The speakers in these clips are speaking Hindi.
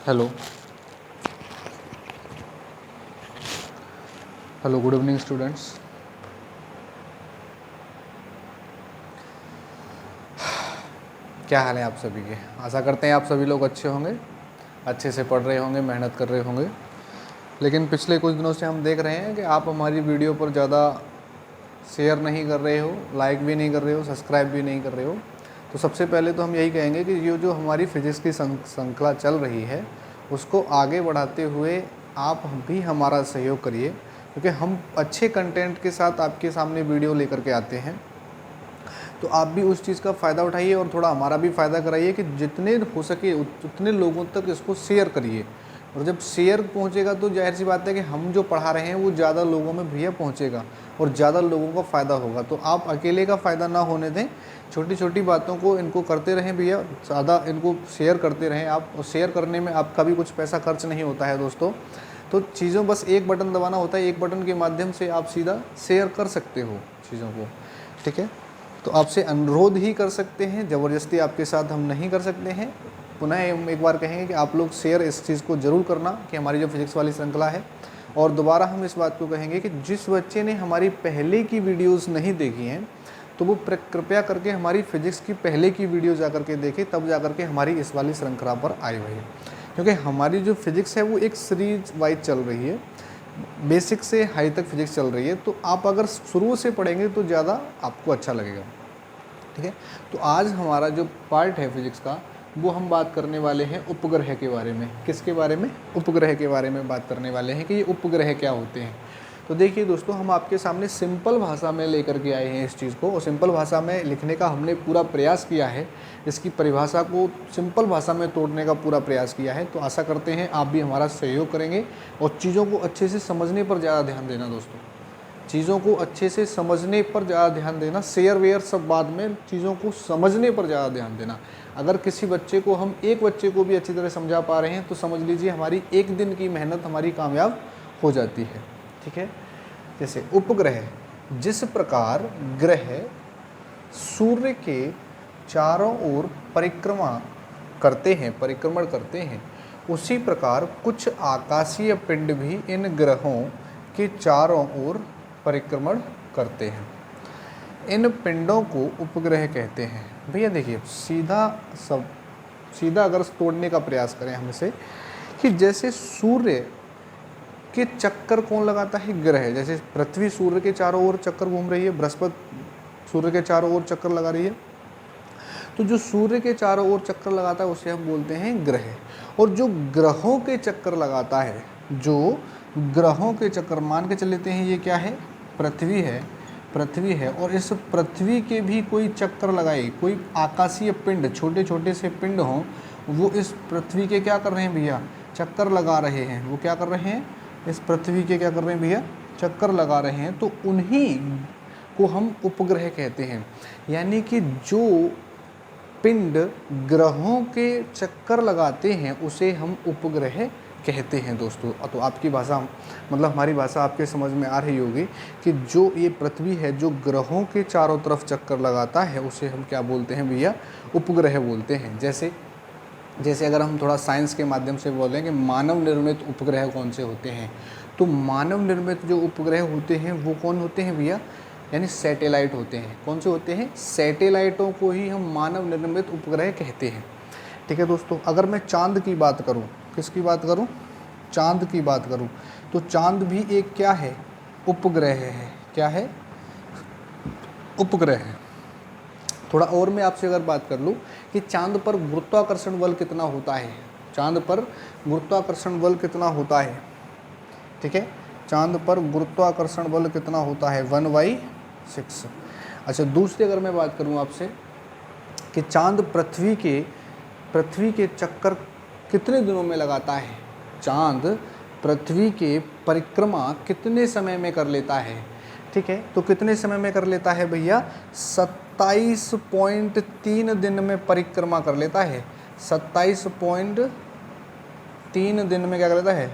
Hello hello, good evening students. क्या हाल है आप सभी के? आशा करते हैं आप सभी लोग अच्छे होंगे, अच्छे से पढ़ रहे होंगे, मेहनत कर रहे होंगे। लेकिन पिछले कुछ दिनों से हम देख रहे हैं कि आप हमारी वीडियो पर ज़्यादा शेयर नहीं कर रहे हो, लाइक भी नहीं कर रहे हो, सब्सक्राइब भी नहीं कर रहे हो। तो सबसे पहले तो हम यही कहेंगे कि ये जो हमारी फिजिक्स की श्रृंखला चल रही है उसको आगे बढ़ाते हुए आप भी हमारा सहयोग करिए, क्योंकि हम अच्छे कंटेंट के साथ आपके सामने वीडियो लेकर के आते हैं। तो आप भी उस चीज़ का फ़ायदा उठाइए और थोड़ा हमारा भी फ़ायदा कराइए कि जितने हो सके उतने लोगों तक इसको शेयर करिए। और जब शेयर पहुंचेगा तो जाहिर सी बात है कि हम जो पढ़ा रहे हैं वो ज़्यादा लोगों में भैया पहुंचेगा और ज़्यादा लोगों को फ़ायदा होगा। तो आप अकेले का फ़ायदा ना होने दें, छोटी छोटी बातों को इनको करते रहें भैया, ज़्यादा इनको शेयर करते रहें आप। और शेयर करने में आपका भी कुछ पैसा खर्च नहीं होता है दोस्तों। तो चीज़ों बस एक बटन दबाना होता है, एक बटन के माध्यम से आप सीधा शेयर कर सकते हो चीज़ों को, ठीक है। तो आपसे अनुरोध ही कर सकते हैं, ज़बरदस्ती आपके साथ हम नहीं कर सकते हैं। पुनः हम एक बार कहेंगे कि आप लोग शेयर इस चीज़ को ज़रूर करना कि हमारी जो फिजिक्स वाली श्रृंखला है। और दोबारा हम इस बात को कहेंगे कि जिस बच्चे ने हमारी पहले की वीडियोस नहीं देखी हैं तो वो कृपया करके हमारी फिजिक्स की पहले की वीडियो जा करके देखें, तब जा करके हमारी इस वाली श्रृंखला पर आए हुए हैं। क्योंकि हमारी जो फिजिक्स है वो एक सीरीज वाइज चल रही है, बेसिक से हाई तक फिजिक्स चल रही है। तो आप अगर शुरू से पढ़ेंगे तो ज़्यादा आपको अच्छा लगेगा, ठीक है। तो आज हमारा जो पार्ट है फिजिक्स का वो हम बात करने वाले हैं उपग्रह के बारे में। किसके बारे में? उपग्रह के बारे में बात करने वाले हैं कि ये उपग्रह क्या होते हैं। तो देखिए दोस्तों, हम आपके सामने सिंपल भाषा में लेकर के आए हैं इस चीज़ को, और सिंपल भाषा में लिखने का हमने पूरा प्रयास किया है। इसकी परिभाषा को सिंपल भाषा में तोड़ने का पूरा प्रयास किया है। तो आशा करते हैं आप भी हमारा सहयोग करेंगे और चीज़ों को अच्छे से समझने पर ज़्यादा ध्यान देना दोस्तों। चीज़ों को अच्छे से समझने पर ज़्यादा ध्यान देना, शेयर वेयर सब बाद में, चीज़ों को समझने पर ज़्यादा ध्यान देना। अगर किसी बच्चे को हम एक बच्चे को भी अच्छी तरह समझा पा रहे हैं तो समझ लीजिए हमारी एक दिन की मेहनत हमारी कामयाब हो जाती है, ठीक है। जैसे उपग्रह, जिस प्रकार ग्रह सूर्य के चारों ओर परिक्रमण करते हैं, उसी प्रकार कुछ आकाशीय पिंड भी इन ग्रहों के चारों ओर परिक्रमण करते हैं। इन पिंडों को उपग्रह कहते हैं। भैया देखिए, सीधा अगर तोड़ने का प्रयास करें हम इसे, कि जैसे सूर्य के चक्कर कौन लगाता है? ग्रह। जैसे पृथ्वी सूर्य के चारों ओर चक्कर घूम रही है, बृहस्पति सूर्य के चारों ओर चक्कर लगा रही है, तो जो सूर्य के चारों ओर चक्कर लगाता है उसे हम बोलते हैं ग्रह। और जो ग्रहों के चक्कर लगाता है, जो ग्रहों के चक्कर, मान के चल लेते हैं ये क्या है? पृथ्वी है और इस पृथ्वी के भी कोई चक्कर लगाए, कोई आकाशीय पिंड, छोटे छोटे से पिंड हों, वो इस पृथ्वी के क्या कर रहे हैं भैया? चक्कर लगा रहे हैं। वो क्या कर रहे हैं? इस पृथ्वी के क्या कर रहे हैं भैया? चक्कर लगा रहे हैं। तो उन्हीं को हम उपग्रह कहते हैं। यानी कि जो पिंड ग्रहों के चक्कर लगाते हैं उसे हम उपग्रह कहते हैं दोस्तों। तो आपकी भाषा, मतलब हमारी भाषा आपके समझ में आ रही होगी कि जो ये पृथ्वी है जो ग्रहों के चारों तरफ चक्कर लगाता है उसे हम क्या बोलते हैं भैया? उपग्रह बोलते हैं। जैसे अगर हम थोड़ा साइंस के माध्यम से बोलें कि मानव निर्मित उपग्रह कौन से होते हैं, तो मानव निर्मित जो उपग्रह होते हैं वो कौन होते हैं भैया? यानी सैटेलाइट होते हैं। कौन से होते हैं? सैटेलाइटों को ही हम मानव निर्मित उपग्रह कहते हैं, ठीक है दोस्तों। अगर मैं चांद की बात करूं, किसकी बात करूं? चांद की बात करूं, तो चांद भी एक क्या है? उपग्रह है। क्या है? उपग्रह है। थोड़ा और मैं आपसे अगर बात कर लूं कि चांद पर गुरुत्वाकर्षण बल कितना होता है, चांद पर गुरुत्वाकर्षण बल कितना होता है, ठीक है। चांद पर गुरुत्वाकर्षण बल कितना होता है? 1/6। अच्छा, दूसरी अगर मैं बात करूं आपसे कि चांद पृथ्वी के चक्कर कितने दिनों में लगाता है? चांद पृथ्वी के परिक्रमा कितने समय में कर लेता है, ठीक है। तो कितने समय में कर लेता है भैया? 27.3 दिन में परिक्रमा कर लेता है। 27.3 दिन में क्या कर लेता है?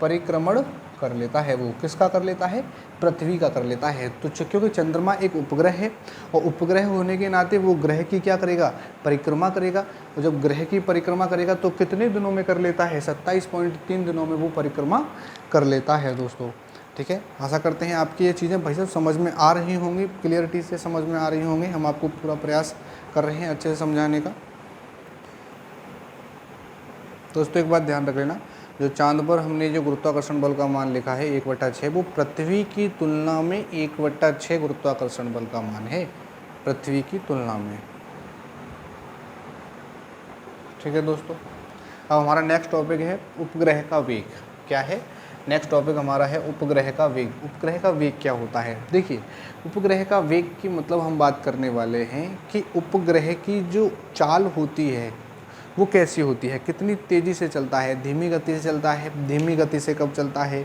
परिक्रमण कर लेता है। वो किसका कर लेता है? पृथ्वी का कर लेता है। तो क्योंकि चंद्रमा एक उपग्रह है और उपग्रह होने के नाते वो ग्रह की क्या करेगा? परिक्रमा करेगा। और जब ग्रह की परिक्रमा करेगा तो कितने दिनों में कर लेता है? 27.3 दिनों में वो परिक्रमा कर लेता है दोस्तों। ठीक है, आशा करते हैं आपकी ये चीज़ें भाई साहब समझ में आ रही होंगी, क्लियरिटी से समझ में आ रही होंगी। हम आपको पूरा प्रयास कर रहे हैं अच्छे से समझाने का। दोस्तों एक बात ध्यान रख लेना, जो चांद पर हमने जो गुरुत्वाकर्षण बल का मान लिखा है 1/6, वो पृथ्वी की तुलना में 1/6 गुरुत्वाकर्षण बल का मान है, पृथ्वी की तुलना में। ठीक है दोस्तों, अब हमारा नेक्स्ट टॉपिक है उपग्रह का वेग। क्या है? नेक्स्ट टॉपिक हमारा है उपग्रह का वेग। उपग्रह का वेग क्या होता है? देखिए, उपग्रह का वेग की मतलब हम बात करने वाले हैं कि उपग्रह की जो चाल होती है वो कैसी होती है, कितनी तेज़ी से चलता है, धीमी गति से चलता है, धीमी गति से कब चलता है,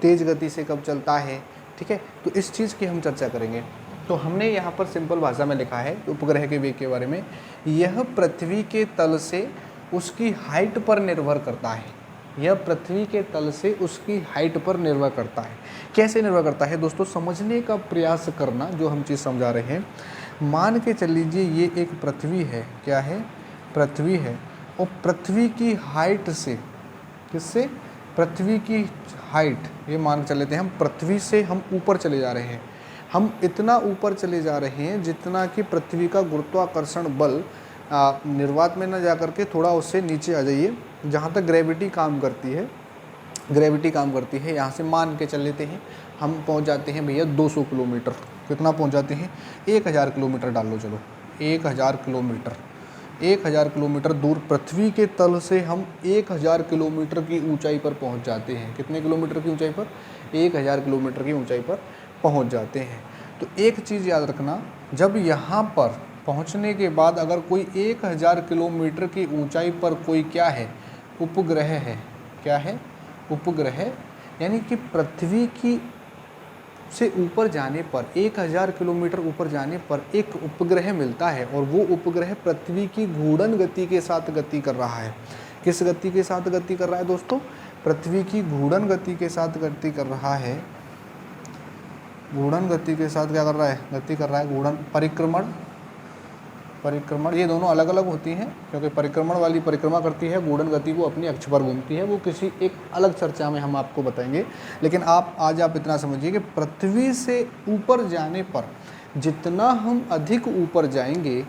तेज़ गति से कब चलता है। ठीक है, तो इस चीज़ की हम चर्चा करेंगे। तो हमने यहाँ पर सिंपल भाषा में लिखा है उपग्रह के वेग के बारे में, यह पृथ्वी के तल से उसकी हाइट पर निर्भर करता है। यह पृथ्वी के तल से उसकी हाइट पर निर्भर करता है। कैसे निर्भर करता है दोस्तों? समझने का प्रयास करना, जो हम चीज़ समझा रहे हैं। मान के चल लीजिए ये एक पृथ्वी है। क्या है? पृथ्वी है। और पृथ्वी की हाइट से, किससे? पृथ्वी की हाइट, ये मान के चल लेते हैं हम पृथ्वी से हम ऊपर चले जा रहे हैं। हम इतना ऊपर चले जा रहे हैं जितना कि पृथ्वी का गुरुत्वाकर्षण बल निर्वात में न जा करके थोड़ा उससे नीचे आ जाइए, जहाँ तक ग्रेविटी काम करती है। ग्रेविटी काम करती है, यहाँ से मान के चल लेते हैं हम पहुँच जाते हैं भैया 200 किलोमीटर। कितना पहुँच जाते हैं? 1000 किलोमीटर डाल लो, चलो 1000 किलोमीटर। 1000 किलोमीटर दूर पृथ्वी के तल से हम 1000 किलोमीटर की ऊंचाई पर पहुंच जाते हैं। कितने किलोमीटर की ऊंचाई पर? 1000 किलोमीटर की ऊंचाई पर पहुंच जाते हैं। तो एक चीज़ याद रखना, जब यहाँ पर पहुंचने के बाद अगर कोई 1000 किलोमीटर की ऊंचाई पर कोई क्या है? उपग्रह है। क्या है? उपग्रह। यानी कि पृथ्वी की से ऊपर जाने पर, 1000 किलोमीटर ऊपर जाने पर एक उपग्रह मिलता है, और वो उपग्रह पृथ्वी की घूर्णन गति के साथ गति कर रहा है। किस गति के साथ गति कर रहा है दोस्तों? पृथ्वी की घूर्णन गति के साथ गति कर रहा है। घूर्णन गति के साथ क्या कर रहा है? गति कर रहा है। घूर्णन, परिक्रमण, परिक्रमण, ये दोनों अलग अलग होती हैं, क्योंकि परिक्रमण वाली परिक्रमा करती है, घूर्णन गति वो अपनी अक्ष पर घूमती है। वो किसी एक अलग चर्चा में हम आपको बताएंगे। लेकिन आज आप इतना समझिए कि पृथ्वी से ऊपर जाने पर जितना हम अधिक ऊपर जाएंगे,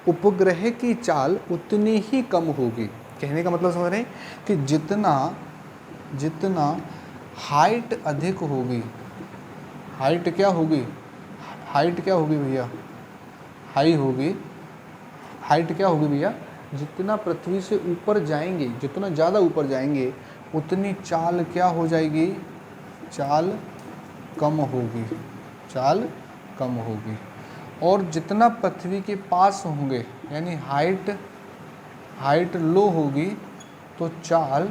उपग्रह की चाल उतनी ही कम होगी। कहने का मतलब समझ रहे हैं कि जितना हाइट अधिक होगी, हाइट क्या होगी? हाइट क्या होगी भैया? हाइट क्या होगी भैया? जितना पृथ्वी से ऊपर जाएंगे, जितना ज़्यादा ऊपर जाएंगे, उतनी चाल क्या हो जाएगी? चाल कम होगी। चाल कम होगी। और जितना पृथ्वी के पास होंगे, यानी हाइट लो होगी, तो चाल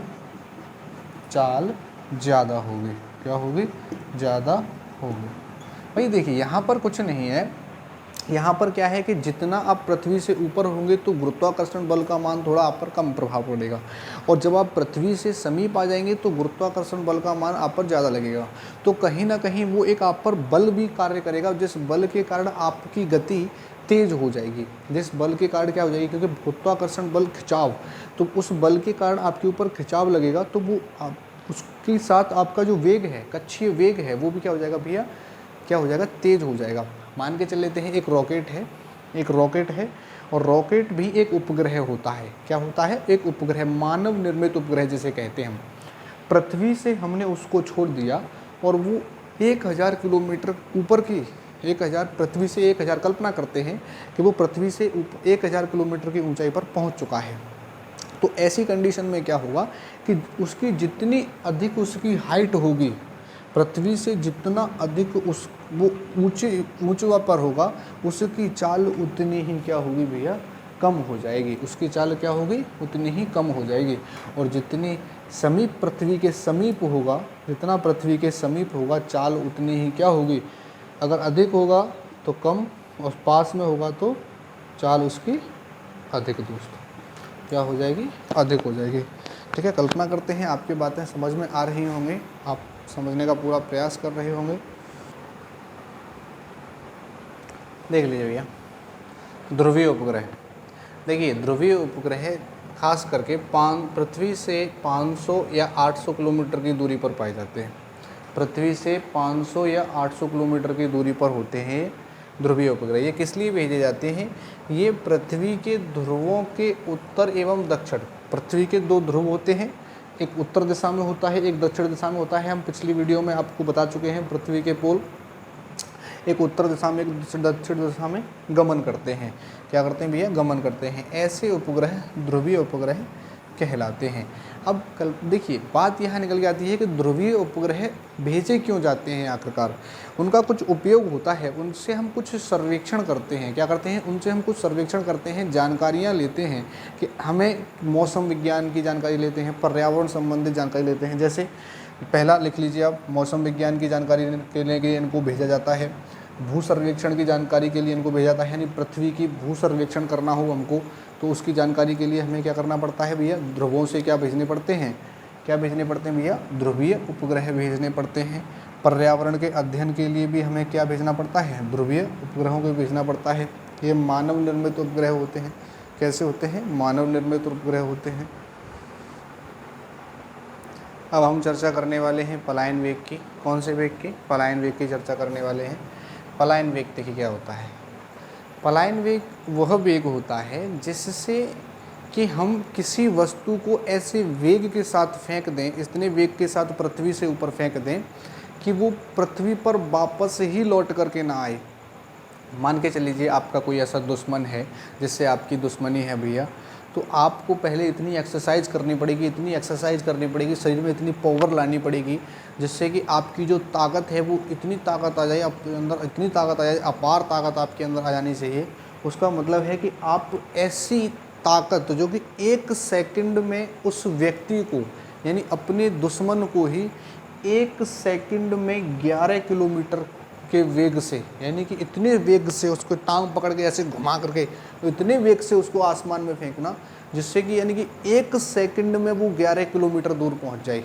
ज़्यादा होगी। क्या होगी? ज़्यादा होगी। भाई देखिए, यहाँ पर कुछ नहीं है। यहाँ पर क्या है कि जितना आप पृथ्वी से ऊपर होंगे तो गुरुत्वाकर्षण बल का मान थोड़ा आप पर कम प्रभाव पड़ेगा, और जब आप पृथ्वी से समीप आ जाएंगे तो गुरुत्वाकर्षण बल का मान आप पर ज़्यादा लगेगा। तो कहीं ना कहीं वो एक आप पर बल भी कार्य करेगा, जिस बल के कारण आपकी गति तेज हो जाएगी। जिस बल के कारण क्या हो जाएगी? क्योंकि गुरुत्वाकर्षण बल खिंचाव, तो उस बल के कारण आपके ऊपर खिंचाव लगेगा, तो वो उसके साथ आपका जो वेग है, कक्षीय वेग है, वो भी क्या हो जाएगा भैया? क्या हो जाएगा? तेज हो जाएगा। मान के चल लेते हैं एक रॉकेट है, और रॉकेट भी एक उपग्रह होता है। क्या होता है? एक उपग्रह, मानव निर्मित उपग्रह जिसे कहते हैं हम। पृथ्वी से हमने उसको छोड़ दिया और वो 1000 किलोमीटर ऊपर की, 1000 पृथ्वी से 1000, कल्पना करते हैं कि वो पृथ्वी से 1000 किलोमीटर की ऊंचाई पर पहुंच चुका है। तो ऐसी कंडीशन में क्या होगा कि उसकी जितनी अधिक उसकी हाइट होगी, पृथ्वी से जितना अधिक वो ऊंचा पर होगा, उसकी चाल उतनी ही क्या होगी भैया? कम हो जाएगी। उसकी चाल क्या होगी? उतनी ही कम हो जाएगी। और जितनी समीप पृथ्वी के समीप होगा, जितना पृथ्वी के समीप होगा, चाल उतनी ही क्या होगी? अगर अधिक होगा तो कम, और पास में होगा तो चाल उसकी अधिक। दोस्तों क्या हो जाएगी? अधिक हो जाएगी। ठीक है, कल्पना करते हैं आपकी बातें समझ में आ रही होंगी, आप समझने का पूरा प्रयास कर रहे होंगे। देख लीजिए भैया, ध्रुवीय उपग्रह। देखिए ध्रुवीय उपग्रह खास करके पृथ्वी से 500 या 800 किलोमीटर की दूरी पर पाए जाते हैं। पृथ्वी से 500 या 800 किलोमीटर की दूरी पर होते हैं ध्रुवीय उपग्रह। ये किस लिए भेजे जाते हैं? ये पृथ्वी के ध्रुवों के उत्तर एवं दक्षिण, पृथ्वी के 2 ध्रुव होते हैं, एक उत्तर दिशा में होता है, एक दक्षिण दिशा में होता है। हम पिछली वीडियो में आपको बता चुके हैं, पृथ्वी के पोल एक उत्तर दिशा में, एक दक्षिण दिशा में गमन करते हैं। क्या करते हैं भैया? गमन करते हैं। ऐसे उपग्रह ध्रुवीय उपग्रह कहलाते हैं। अब कल देखिए बात यहाँ निकल के आती है कि ध्रुवीय उपग्रह भेजे क्यों जाते हैं आखिरकार। उनका कुछ उपयोग होता है, उनसे हम कुछ सर्वेक्षण करते हैं। क्या करते हैं? उनसे हम कुछ सर्वेक्षण करते हैं, जानकारियाँ लेते हैं कि हमें मौसम विज्ञान की जानकारी लेते हैं, पर्यावरण संबंधित जानकारी लेते हैं। जैसे पहला लिख लीजिए आप, मौसम विज्ञान की जानकारी के लिए इनको भेजा जाता है। भू सर्वेक्षण की जानकारी के लिए इनको भेजा जाता है, यानी पृथ्वी की भू सर्वेक्षण करना हो हमको तो उसकी जानकारी के लिए हमें क्या करना पड़ता है भैया? ध्रुवों से क्या भेजने पड़ते हैं? क्या भेजने पड़ते हैं भैया? ध्रुवीय उपग्रह भेजने पड़ते हैं। पर्यावरण के अध्ययन के लिए भी हमें क्या भेजना पड़ता है? ध्रुवीय उपग्रहों को भेजना पड़ता है। ये मानव निर्मित उपग्रह होते हैं। कैसे होते हैं? मानव निर्मित उपग्रह होते हैं। अब हम चर्चा करने वाले हैं पलायन वेग की। कौन से वेग की? पलायन वेग की चर्चा करने वाले हैं। पलायन वेग देखिए क्या होता है। पलायन वेग वह वेग होता है जिससे कि हम किसी वस्तु को ऐसे वेग के साथ फेंक दें, इतने वेग के साथ पृथ्वी से ऊपर फेंक दें कि वो पृथ्वी पर वापस ही लौट करके ना आए। मान के चलिए आपका कोई ऐसा दुश्मन है जिससे आपकी दुश्मनी है भैया, तो आपको पहले इतनी एक्सरसाइज करनी पड़ेगी, शरीर में इतनी पावर लानी पड़ेगी जिससे कि आपकी जो ताकत है वो इतनी ताकत आ जाए आपके अंदर, इतनी ताकत आ जाए, अपार ताकत आपके अंदर आ जानी चाहिए। उसका मतलब है कि आप ऐसी ताकत जो कि 1 सेकंड में उस व्यक्ति को, यानी अपने दुश्मन को ही 1 सेकंड में 11 किलोमीटर के वेग से, यानी कि इतने वेग से उसको टांग पकड़ के ऐसे घुमा करके इतने वेग से उसको आसमान में फेंकना जिससे कि यानी कि 1 सेकंड में वो 11 किलोमीटर दूर पहुंच जाए।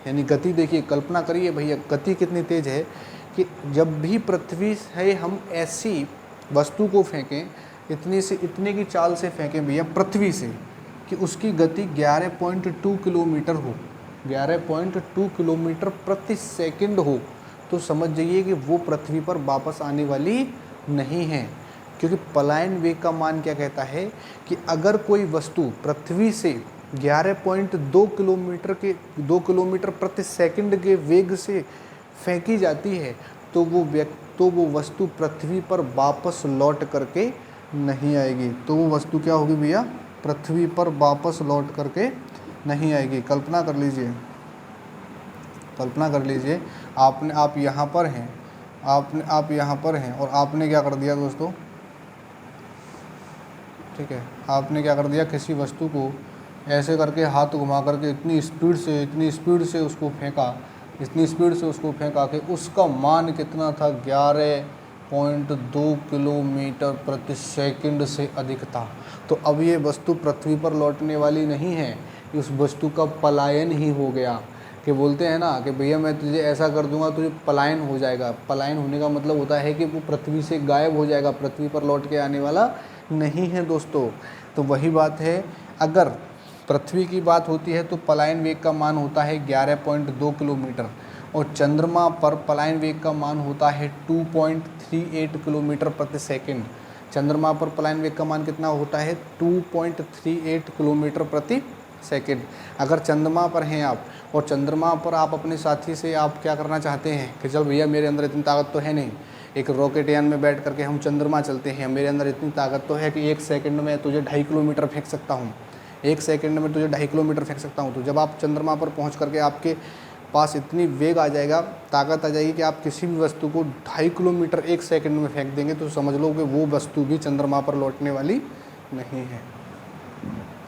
यानी गति देखिए, कल्पना करिए भैया गति कितनी तेज़ है कि जब भी पृथ्वी से हम ऐसी वस्तु को फेंकें, इतने की चाल से फेंकें भैया पृथ्वी से कि उसकी गति 11.2 किलोमीटर हो, 11.2 किलोमीटर प्रति सेकंड हो, तो समझ जाइए कि वो पृथ्वी पर वापस आने वाली नहीं है। क्योंकि पलायन वेग का मान क्या कहता है कि अगर कोई वस्तु पृथ्वी से 2 किलोमीटर प्रति सेकंड के वेग से फेंकी जाती है तो वो वस्तु पृथ्वी पर वापस लौट करके नहीं आएगी। तो वो वस्तु क्या होगी भैया? पृथ्वी पर वापस लौट करके नहीं आएगी। कल्पना कर लीजिए आप यहाँ पर हैं, आप यहाँ पर हैं और आपने क्या कर दिया दोस्तों? ठीक है, आपने क्या कर दिया? किसी वस्तु को ऐसे करके हाथ घुमा करके इतनी स्पीड से उसको फेंका कि उसका मान कितना था? 11.2 किलोमीटर प्रति सेकंड से अधिक था। तो अब ये वस्तु पृथ्वी पर लौटने वाली नहीं है, उस वस्तु का पलायन ही हो गया। कि बोलते हैं ना कि भैया मैं तुझे ऐसा कर दूंगा तुझे पलायन हो जाएगा। पलायन होने का मतलब होता है कि वो पृथ्वी से गायब हो जाएगा, पृथ्वी पर लौट के आने वाला नहीं है दोस्तों। तो वही बात है, अगर पृथ्वी की बात होती है तो पलायन वेग का मान होता है 11.2 किलोमीटर और चंद्रमा पर पलायन वेग का मान होता है 2.38 किलोमीटर प्रति सेकंड। चंद्रमा पर पलायन वेग का मान कितना होता है? 2.38 किलोमीटर प्रति सेकंड। अगर चंद्रमा पर हैं आप और चंद्रमा पर आप अपने साथी से आप क्या करना चाहते हैं कि चल भैया मेरे अंदर इतनी ताकत तो है नहीं, एक रॉकेटयान में बैठ करके हम चंद्रमा चलते हैं, मेरे अंदर इतनी ताकत तो है कि 1 सेकंड में तुझे 2.5 किलोमीटर फेंक सकता हूँ, 1 सेकंड में तुझे 2.5 किलोमीटर फेंक सकता हूँ। तो जब आप चंद्रमा पर पहुँच करके आपके पास इतनी वेग आ जाएगा, ताकत आ जाएगी कि आप किसी भी वस्तु को 2.5 किलोमीटर 1 सेकंड में फेंक देंगे, तो समझ लो कि वो वस्तु भी चंद्रमा पर लौटने वाली नहीं है।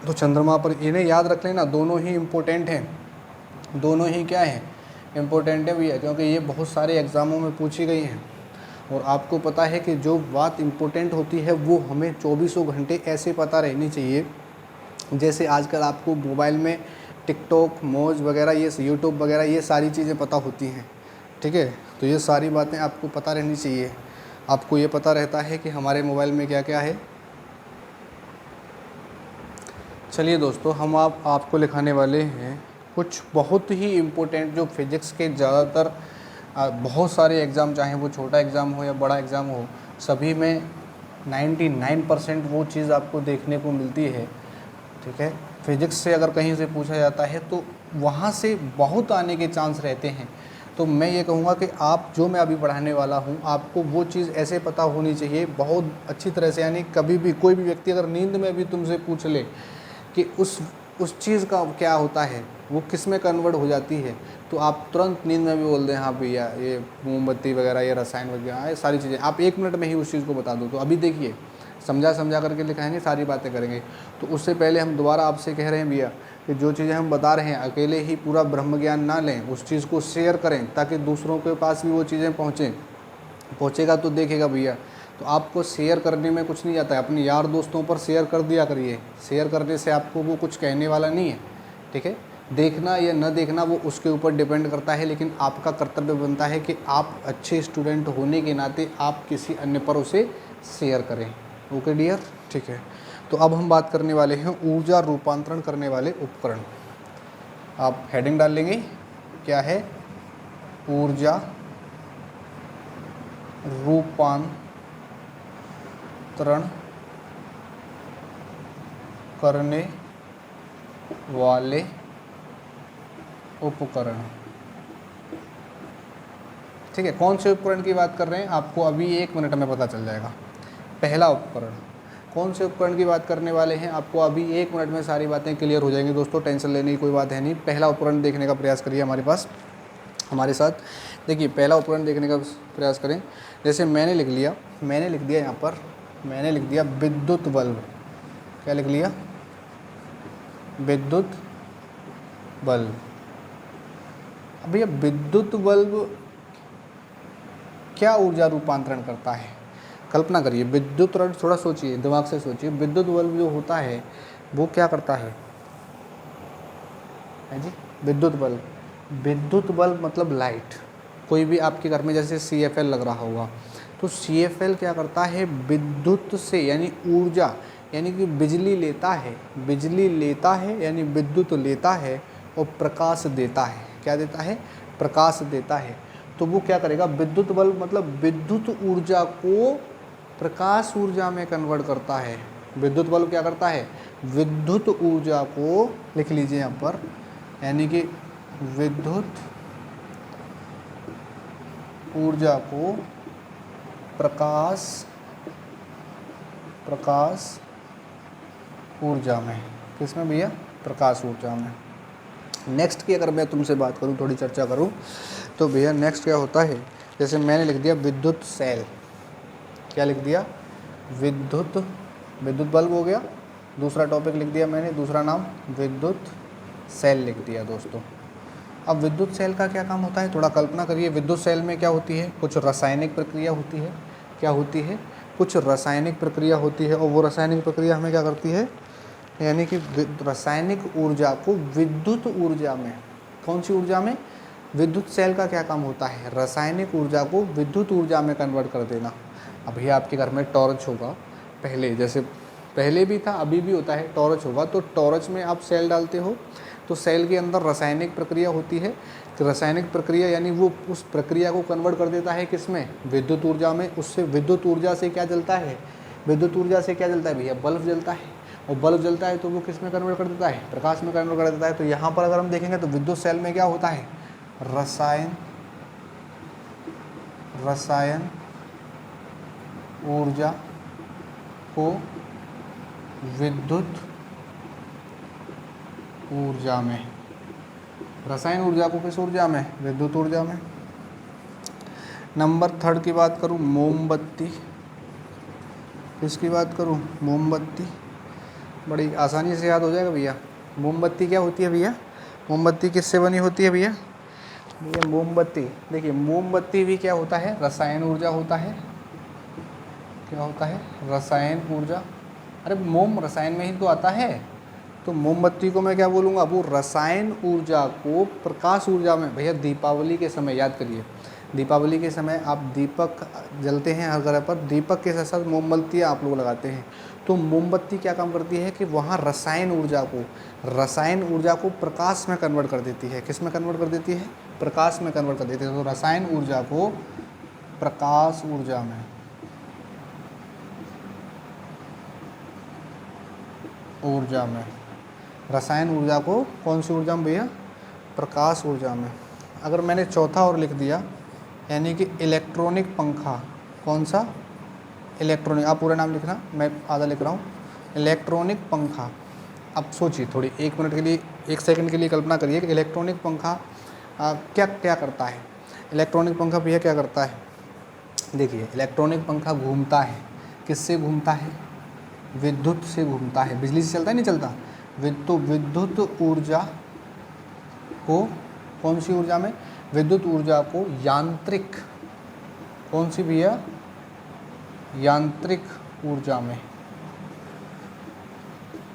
तो चंद्रमा पर इन्हें याद रख लेना, दोनों ही इम्पोर्टेंट हैं, दोनों ही क्या है? इम्पोर्टेंट है भैया, क्योंकि ये बहुत सारे एग्ज़ामों में पूछी गई हैं। और आपको पता है कि जो बात इम्पोर्टेंट होती है वो हमें 24 घंटे ऐसे पता रहनी चाहिए। जैसे आजकल आपको मोबाइल में टिकटॉक, मौज वगैरह, ये यूट्यूब वगैरह, ये सारी चीज़ें पता होती हैं, ठीक है। तो ये सारी बातें आपको पता रहनी चाहिए। आपको ये पता रहता है कि हमारे मोबाइल में क्या क्या है। चलिए दोस्तों, हम आपको लिखाने वाले हैं कुछ बहुत ही इम्पोर्टेंट, जो फिज़िक्स के ज़्यादातर बहुत सारे एग्ज़ाम, चाहे वो छोटा एग्ज़ाम हो या बड़ा एग्ज़ाम हो, सभी में 99% वो चीज़ आपको देखने को मिलती है, ठीक है। फिज़िक्स से अगर कहीं से पूछा जाता है तो वहाँ से बहुत आने के चांस रहते हैं। तो मैं ये कहूँगा कि आप जो मैं अभी पढ़ाने वाला हूँ, आपको वो चीज़ ऐसे पता होनी चाहिए बहुत अच्छी तरह से, यानी कभी भी कोई भी व्यक्ति अगर नींद में भी तुमसे पूछ ले कि उस चीज़ का क्या होता है, वो किस में कन्वर्ट हो जाती है, तो आप तुरंत नींद में भी बोल दें हाँ भैया ये मोमबत्ती वगैरह, ये रसायन वगैरह, ये सारी चीज़ें आप 1 मिनट में ही उस चीज़ को बता दो। तो अभी देखिए, समझा करके लिखाएंगे, सारी बातें करेंगे। तो उससे पहले हम दोबारा आपसे कह रहे हैं भैया कि जो चीज़ें हम बता रहे हैं अकेले ही पूरा ब्रह्म ज्ञान ना लें, उस चीज़ को शेयर करें ताकि दूसरों के पास भी वो चीज़ें पहुँचेगा तो देखेगा भैया। तो आपको शेयर करने में कुछ नहीं आता है, अपने यार दोस्तों पर शेयर कर दिया करिए। शेयर करने से आपको वो कुछ कहने वाला नहीं है, ठीक है। देखना या न देखना वो उसके ऊपर डिपेंड करता है, लेकिन आपका कर्तव्य बनता है कि आप अच्छे स्टूडेंट होने के नाते आप किसी अन्य पर उसे शेयर करें। ओके डियर, ठीक है। तो अब हम बात करने वाले हैं ऊर्जा रूपांतरण करने वाले उपकरण। आप हेडिंग डाल लेंगे, क्या है, ऊर्जा रूपांतरण करने वाले उपकरण, ठीक है। कौन से उपकरण की बात कर रहे हैं आपको अभी 1 मिनट में पता चल जाएगा। पहला उपकरण, कौन से उपकरण की बात करने वाले हैं आपको अभी 1 मिनट में सारी बातें क्लियर हो जाएंगी दोस्तों, टेंशन लेने की कोई बात है नहीं। पहला उपकरण देखने का प्रयास करिए हमारे साथ। देखिए पहला उपकरण देखने का प्रयास करें। जैसे मैंने लिख दिया यहाँ पर, मैंने लिख दिया विद्युत बल्ब। क्या लिख लिया, विद्युत बल्ब। अब भैया विद्युत बल्ब क्या ऊर्जा रूपांतरण करता है, कल्पना करिए। विद्युत, थोड़ा सोचिए, दिमाग से सोचिए, विद्युत बल्ब जो होता है वो क्या करता है जी, विद्युत बल्ब मतलब लाइट। कोई भी आपके घर में जैसे CFL लग रहा होगा, तो CFL क्या करता है, विद्युत से यानी ऊर्जा, यानी कि बिजली लेता है यानी विद्युत लेता है और प्रकाश देता है। क्या देता है, प्रकाश देता है। तो वो क्या करेगा, विद्युत बल्ब मतलब विद्युत ऊर्जा को प्रकाश ऊर्जा में कन्वर्ट करता है। विद्युत बल्ब क्या करता है, विद्युत ऊर्जा को, लिख लीजिए यहाँ पर, यानी कि विद्युत ऊर्जा को प्रकाश ऊर्जा में, किसमें भैया, प्रकाश ऊर्जा में। नेक्स्ट की अगर मैं तुमसे बात करूं, थोड़ी चर्चा करूं, तो भैया नेक्स्ट क्या होता है, जैसे मैंने लिख दिया विद्युत सेल। क्या लिख दिया, विद्युत बल्ब हो गया। दूसरा टॉपिक लिख दिया मैंने, दूसरा नाम विद्युत सेल लिख दिया दोस्तों। अब विद्युत सेल का क्या काम होता है, थोड़ा कल्पना करिए। विद्युत सेल में क्या होती है, कुछ रासायनिक प्रक्रिया होती है। क्या होती है, कुछ रासायनिक प्रक्रिया होती है, और वो रासायनिक प्रक्रिया हमें क्या करती है, यानी कि रासायनिक ऊर्जा को विद्युत ऊर्जा में, कौन सी ऊर्जा में, विद्युत सेल का क्या काम होता है, रासायनिक ऊर्जा को विद्युत ऊर्जा में कन्वर्ट कर देना। अभी आपके घर में टॉर्च होगा, पहले जैसे पहले भी था अभी भी होता है, टॉर्च होगा तो टॉर्च में आप सेल डालते हो, तो सेल के अंदर रासायनिक प्रक्रिया होती है। तो रासायनिक प्रक्रिया यानी वो उस प्रक्रिया को कन्वर्ट कर देता है किसमें, विद्युत ऊर्जा में। उससे विद्युत ऊर्जा से क्या जलता है, विद्युत ऊर्जा से क्या जलता है भैया, बल्ब जलता है। और बल्ब जलता है तो वो किस में कन्वर्ट कर देता है, प्रकाश में कन्वर्ट कर देता है। तो यहाँ पर अगर हम देखेंगे तो विद्युत सेल में क्या होता है, रसायन ऊर्जा को विद्युत ऊर्जा में, रसायन ऊर्जा को किस ऊर्जा में, विद्युत ऊर्जा में। नंबर 3 की बात करूँ, मोमबत्ती। किसकी बात करूँ, मोमबत्ती। बड़ी आसानी से याद हो जाएगा भैया। मोमबत्ती क्या होती है भैया, मोमबत्ती किससे बनी होती है भैया, ये मोमबत्ती, देखिए मोमबत्ती भी क्या होता है, रसायन ऊर्जा होता है। क्या होता है, रसायन ऊर्जा। अरे मोम रसायन में ही तो आता है, तो मोमबत्ती को मैं क्या बोलूँगा, वो रसायन ऊर्जा को प्रकाश ऊर्जा में, भैया दीपावली के समय याद करिए, दीपावली के समय आप दीपक जलते हैं हर घर पर, दीपक के साथ साथ मोमबत्तियाँ आप लोग लगाते हैं। तो मोमबत्ती क्या काम करती है कि वहाँ रसायन ऊर्जा को प्रकाश में कन्वर्ट कर देती है। किस में कन्वर्ट कर देती है? प्रकाश में कन्वर्ट कर देती है। तो रसायन ऊर्जा को प्रकाश ऊर्जा में, रसायन ऊर्जा को कौन सी ऊर्जा में भैया? प्रकाश ऊर्जा में। अगर मैंने चौथा और लिख दिया, यानी कि इलेक्ट्रॉनिक पंखा, कौन सा? इलेक्ट्रॉनिक, आप पूरा नाम लिखना, मैं आधा लिख रहा हूँ, इलेक्ट्रॉनिक पंखा। अब सोचिए थोड़ी, 1 मिनट के लिए, 1 सेकंड के लिए कल्पना करिए कि इलेक्ट्रॉनिक पंखा क्या क्या करता है। इलेक्ट्रॉनिक पंखा भैया क्या करता है? देखिए, इलेक्ट्रॉनिक पंखा घूमता है, किससे घूमता है? विद्युत से घूमता है। बिजली से चलता है, नहीं चलता? तो विद्युत ऊर्जा को, कौन सी ऊर्जा में? विद्युत ऊर्जा को यांत्रिक, कौन सी भैया? यांत्रिक ऊर्जा में,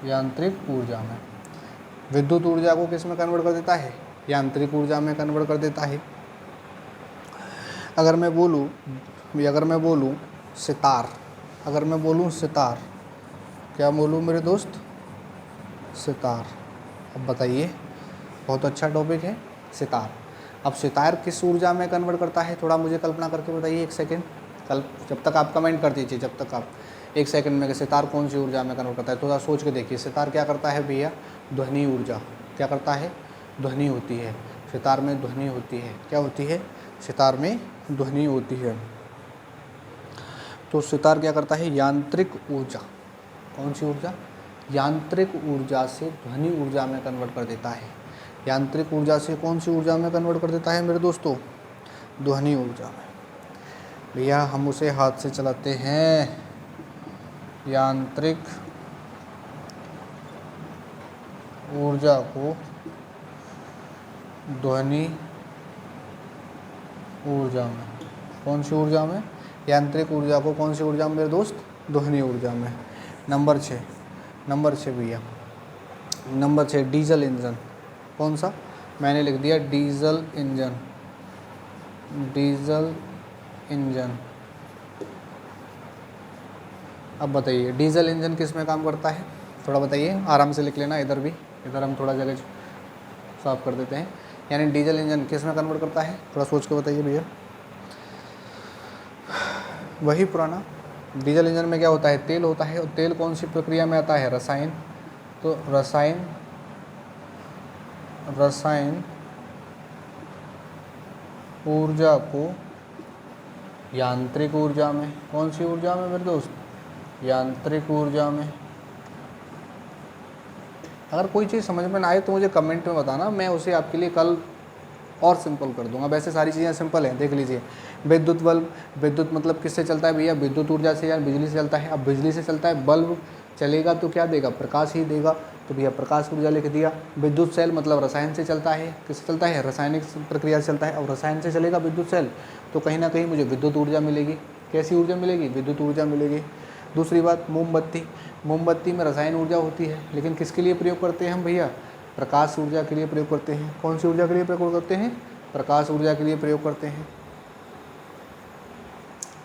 यांत्रिक ऊर्जा में। विद्युत ऊर्जा को किस में कन्वर्ट कर देता है? यांत्रिक ऊर्जा में कन्वर्ट कर देता है। अगर मैं बोलूँ सितार, अगर मैं बोलूँ सितार, क्या बोलूँ मेरे दोस्त? सितार। अब बताइए, बहुत अच्छा टॉपिक है सितार। अब सितार किस ऊर्जा में कन्वर्ट करता है? थोड़ा मुझे कल्पना करके बताइए, 1 सेकेंड। जब तक आप कमेंट कर दीजिए, जब तक आप 1 सेकंड में, कि सितार कौन सी ऊर्जा में कन्वर्ट करता है, थोड़ा सोच के देखिए। सितार क्या करता है भैया? ध्वनि ऊर्जा। क्या करता है? ध्वनि होती है सितार में, ध्वनि होती है। क्या होती है? सितार में ध्वनि होती है। तो सितार क्या करता है? यांत्रिक ऊर्जा, कौन सी ऊर्जा? यांत्रिक ऊर्जा से ध्वनि ऊर्जा में कन्वर्ट कर देता है। यांत्रिक ऊर्जा से कौन सी ऊर्जा में कन्वर्ट कर देता है मेरे दोस्तों? ध्वनि ऊर्जा में। भैया हम उसे हाथ से चलाते हैं। यांत्रिक ऊर्जा को ध्वनि ऊर्जा में, कौन सी ऊर्जा में? यांत्रिक ऊर्जा को कौन सी ऊर्जा में मेरे दोस्त? ध्वनि ऊर्जा में। नंबर 6 भैया, नंबर 6 डीजल इंजन। कौन सा? मैंने लिख दिया डीजल इंजन। Diesel engine. अब बताइए, डीजल इंजन किस में काम करता है? थोड़ा बताइए, आराम से लिख लेना। इधर भी, इधर हम थोड़ा जगह साफ कर देते हैं। यानी डीजल इंजन किस में कन्वर्ट करता है? थोड़ा सोच के बताइए भैया। वही पुराना, डीजल इंजन में क्या होता है? तेल होता है। और तेल कौन सी प्रक्रिया में आता है? रसायन। तो रसायन ऊर्जा को यांत्रिक ऊर्जा में, कौन सी ऊर्जा में मेरे दोस्त? यांत्रिक ऊर्जा में। अगर कोई चीज़ समझ में ना आए तो मुझे कमेंट में बताना, मैं उसे आपके लिए कल और सिंपल कर दूंगा। वैसे सारी चीज़ें सिंपल हैं, देख लीजिए। विद्युत बल्ब, विद्युत मतलब किससे चलता है भैया? विद्युत ऊर्जा से या बिजली से चलता है। अब बिजली से चलता है, बल्ब चलेगा तो क्या देगा? प्रकाश ही देगा। तो भैया प्रकाश ऊर्जा लिख दिया। विद्युत सेल मतलब रसायन से चलता है। किससे चलता है? रासायनिक प्रक्रिया से चलता है। और रसायन से चलेगा विद्युत सेल, तो कहीं ना कहीं मुझे विद्युत ऊर्जा मिलेगी। कैसी ऊर्जा मिलेगी? विद्युत ऊर्जा मिलेगी। दूसरी बात, मोमबत्ती। मोमबत्ती में रसायन ऊर्जा होती है, लेकिन किसके लिए प्रयोग करते हैं हम भैया? प्रकाश ऊर्जा के लिए प्रयोग करते हैं। कौन सी ऊर्जा के लिए प्रयोग करते हैं? प्रकाश ऊर्जा के लिए प्रयोग करते हैं।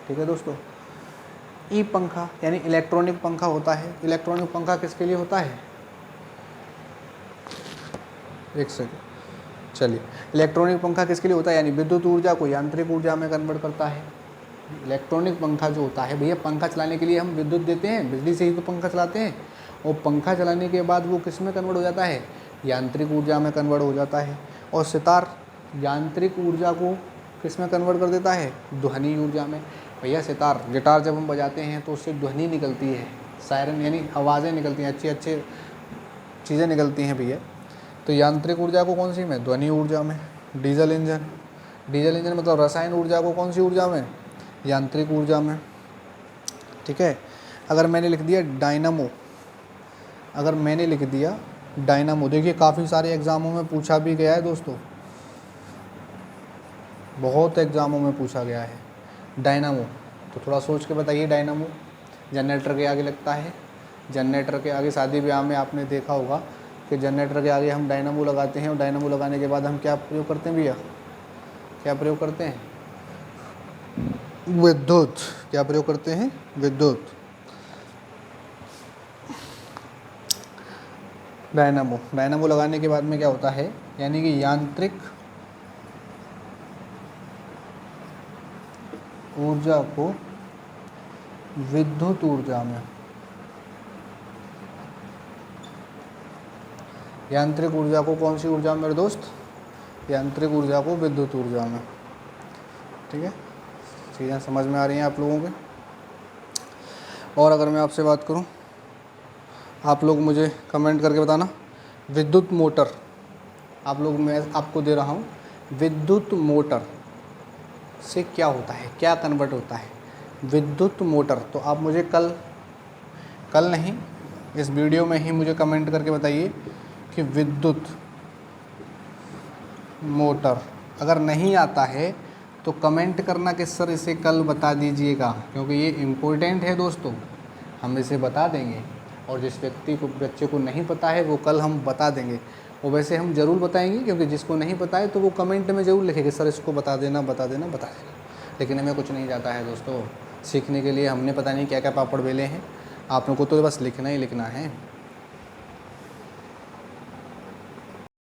ठीक है दोस्तों। ई पंखा यानी इलेक्ट्रॉनिक पंखा होता है। इलेक्ट्रॉनिक पंखा किसके लिए होता है? 1 सेकंड, चलिए। इलेक्ट्रॉनिक पंखा किसके लिए होता है? यानी विद्युत ऊर्जा को यांत्रिक ऊर्जा में कन्वर्ट करता है। इलेक्ट्रॉनिक पंखा जो होता है भैया, पंखा चलाने के लिए हम विद्युत देते हैं, बिजली से ही तो पंखा चलाते हैं। और पंखा चलाने के बाद वो किस में कन्वर्ट हो जाता है? यांत्रिक ऊर्जा में कन्वर्ट हो जाता है। और सितार यांत्रिक ऊर्जा को किस में कन्वर्ट कर देता है? ध्वनि ऊर्जा में। भैया सितार, गिटार जब हम बजाते हैं तो उससे ध्वनि निकलती है, सायरन यानी आवाज़ें निकलती हैं, अच्छी अच्छी चीज़ें निकलती हैं भैया। तो यांत्रिक ऊर्जा को कौन सी में? ध्वनि ऊर्जा में। डीजल इंजन, डीजल इंजन मतलब रसायन ऊर्जा को कौन सी ऊर्जा में? यांत्रिक ऊर्जा में। ठीक है। अगर मैंने लिख दिया डायनामो, अगर मैंने लिख दिया डायनामो, देखिए काफ़ी सारे एग्ज़ामों में पूछा भी गया है दोस्तों, बहुत एग्ज़ामों में पूछा गया है डायनामो। तो थोड़ा सोच के बताइए, डायनामो जनरेटर के आगे लगता है, जनरेटर के आगे शादी ब्याह में आपने देखा होगा कि जनरेटर के आगे हम डायनामो लगाते हैं और डायनामो लगाने के बाद हम क्या प्रयोग करते हैं भैया, क्या प्रयोग करते हैं? विद्युत। क्या प्रयोग करते हैं? विद्युत। डायनामो, डायनामो लगाने के बाद में क्या होता है, यानी कि यांत्रिक ऊर्जा को विद्युत ऊर्जा में, यांत्रिक ऊर्जा को कौन सी ऊर्जा में मेरे दोस्त? यांत्रिक ऊर्जा को विद्युत ऊर्जा में। ठीक है, चीज़ें समझ में आ रही हैं आप लोगों के? और अगर मैं आपसे बात करूं, आप लोग मुझे कमेंट करके बताना, विद्युत मोटर, आप लोग, मैं आपको दे रहा हूं, विद्युत मोटर से क्या होता है, क्या कन्वर्ट होता है विद्युत मोटर? तो आप मुझे कल नहीं, इस वीडियो में ही मुझे कमेंट करके बताइए कि विद्युत मोटर। अगर नहीं आता है तो कमेंट करना कि सर इसे कल बता दीजिएगा, क्योंकि ये इम्पोर्टेंट है दोस्तों, हम इसे बता देंगे। और जिस बच्चे को नहीं पता है वो कल हम बता देंगे। और वैसे हम ज़रूर बताएंगे, क्योंकि जिसको नहीं पता है तो वो कमेंट में ज़रूर लिखेगा सर इसको बता देना, बता देना, बता देना। लेकिन हमें कुछ नहीं जाता है दोस्तों, सीखने के लिए हमने पता नहीं क्या क्या पापड़ बेले हैं, आप लोगों को तो बस लिखना ही लिखना है।